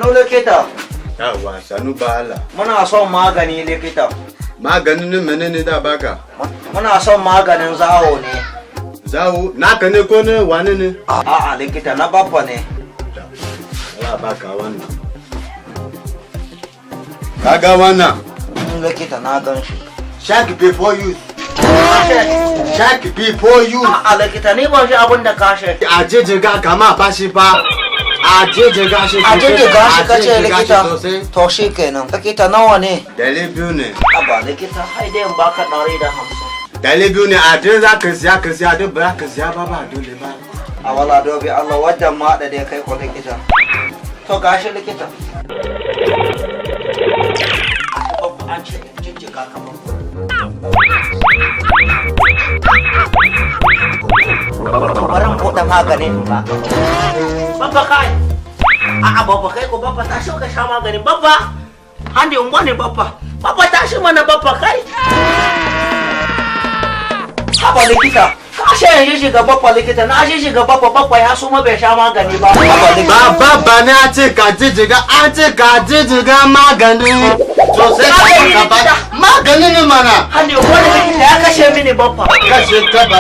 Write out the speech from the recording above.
Sannu likita. Yawa sanu bala. Muna son magani likita. Maganin menene da baka? Muna son maganin zawo ne. Zawo naka ne ko ne wani ne? A'a likita na babba ne. Allah baka wannan. Kaga wannan? Likita na gan shi. Shake before you. Shake before you. A'a likita ni ban shi abin da ka shi. Ajejiga kama bashi ba. Ajejiga shi. Ajejiga shi kace likita. To shi kenan. Likita nawa ne? 200 ne. Aba likita hai dai in baka 150. 200 ne a dai za ka siya duk ba ka siya ba dole ba. A wala dobi Allah wajen ma da dai kai ko likita. To gashi likita. An ce jijjiga kamar barin buɗe maganin ba. Babba kai. A'a babba kai ko babba tashi ka sha maganin babba. Handi unguwa ne babba. Babba tashi mana babba kai. Haba likita. Kashe yanzu shiga babba likita na shi shiga babba ya suma bai sha magani ba. Babba ne a ce ka jijjiga magani. Sosai ka ba magani ne mana. Handi unguwa ne likita ya kashe mini babba. Kashe ta ba.